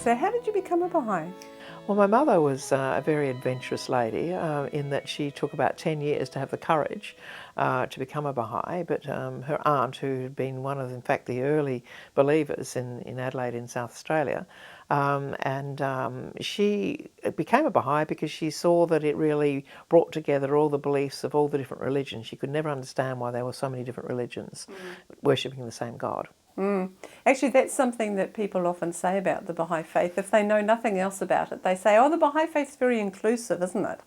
So how did you become a Baha'i? Well, my mother was a very adventurous lady in that she took about 10 years to have the courage to become a Baha'i, but her aunt, who had been one of, in fact, the early believers in Adelaide in South Australia, she became a Baha'i because she saw that it really brought together all the beliefs of all the different religions. She could never understand why there were so many different religions worshipping the same God. Actually, that's something that people often say about the Baha'i Faith. If they know nothing else about it, they say, oh, the Baha'i Faith's very inclusive, isn't it?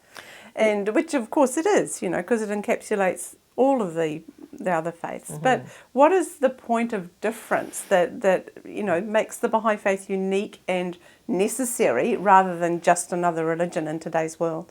And which, of course, it is, you know, because it encapsulates all of the other faiths. But what is the point of difference that you know, makes the Baha'i Faith unique and necessary rather than just another religion in today's world?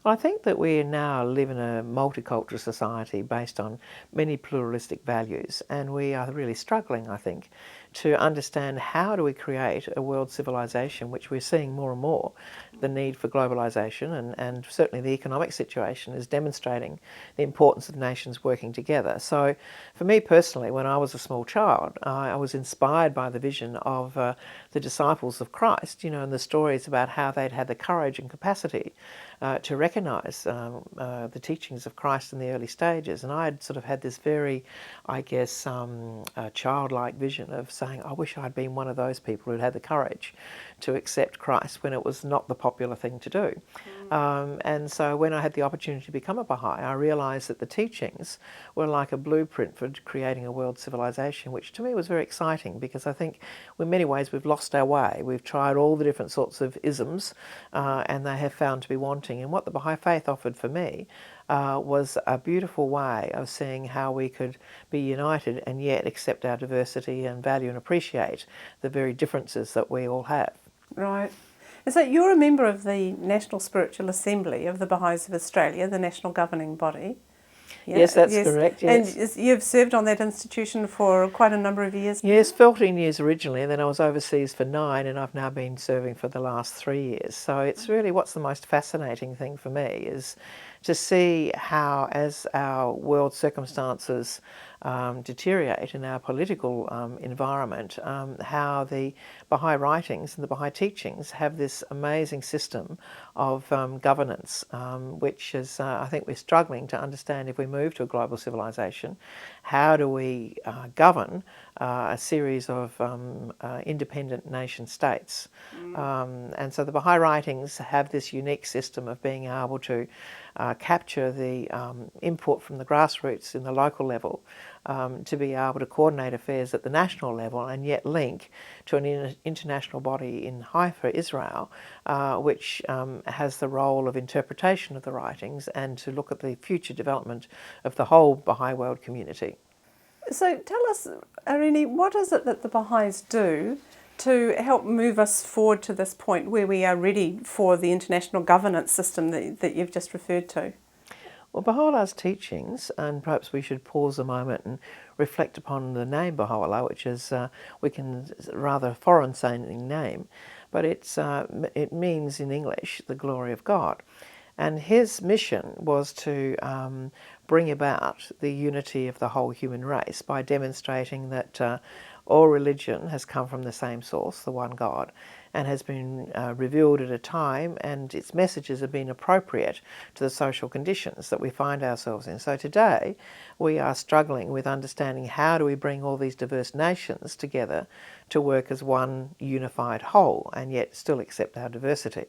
Well, I think that we now live in a multicultural society based on many pluralistic values, and we are really struggling, I think, to understand how do we create a world civilization, which we're seeing more and more. The need for globalization and certainly the economic situation is demonstrating the importance of nations working together. So for me personally, when I was a small child, I was inspired by the vision of the disciples of Christ, you know, and the stories about how they'd had the courage and capacity to recognise the teachings of Christ in the early stages. And I had sort of had this very, I guess, childlike vision of saying, I wish I'd been one of those people who'd had the courage to accept Christ when it was not the popular thing to do. And so when I had the opportunity to become a Baha'i, I realised that the teachings were like a blueprint for creating a world civilization, which to me was very exciting because I think in many ways we've lost our way. We've tried all the different sorts of isms and they have found to be wanting. And what the Baha'i Faith offered for me was a beautiful way of seeing how we could be united and yet accept our diversity and value and appreciate the very differences that we all have. Right. And so you're a member of the National Spiritual Assembly of the Baha'is of Australia, the national governing body. Yeah, yes, that's correct. Yes. And you've served on that institution for quite a number of years? Yes, 14 years originally, and then I was overseas for 9, and I've now been serving for the last 3 years. So it's really what's the most fascinating thing for me is to see how, as our world circumstances deteriorate in our political environment, how the Baha'i writings and the Baha'i teachings have this amazing system of governance, which is, I think we're struggling to understand if we move to a global civilization. How do we govern a series of independent nation states? And so the Baha'i writings have this unique system of being able to capture the input from the grassroots in the local level to be able to coordinate affairs at the national level and yet link to an international body in Haifa, Israel, which has the role of interpretation of the writings and to look at the future development of the whole Baha'i world community. So tell us, Arini, what is it that the Baha'is do to help move us forward to this point where we are ready for the international governance system that you've just referred to? Well, Baha'u'llah's teachings, and perhaps we should pause a moment and reflect upon the name Baha'u'llah, which is, we can rather foreign-sounding name, but it means in English the glory of God. And his mission was to bring about the unity of the whole human race by demonstrating that all religion has come from the same source, the one God, and has been revealed at a time, and its messages have been appropriate to the social conditions that we find ourselves in. So today we are struggling with understanding how do we bring all these diverse nations together to work as one unified whole and yet still accept our diversity.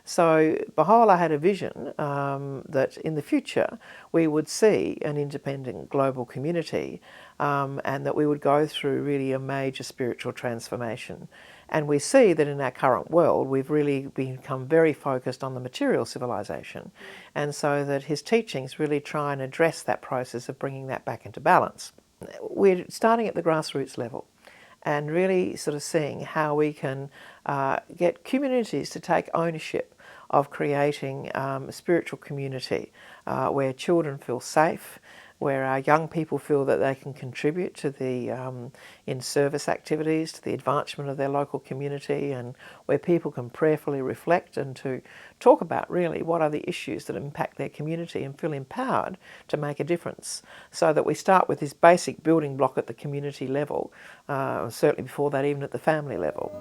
So Baha'u'llah had a vision that in the future we would see an independent global community and that we would go through really a major spiritual transformation. And we see that in our current world we've really become very focused on the material civilization, and so that his teachings really try and address that process of bringing that back into balance. We're starting at the grassroots level and really sort of seeing how we can get communities to take ownership of creating a spiritual community where children feel safe, where our young people feel that they can contribute to the in-service activities, to the advancement of their local community, and where people can prayerfully reflect and to talk about really what are the issues that impact their community and feel empowered to make a difference. So that we start with this basic building block at the community level, certainly before that even at the family level.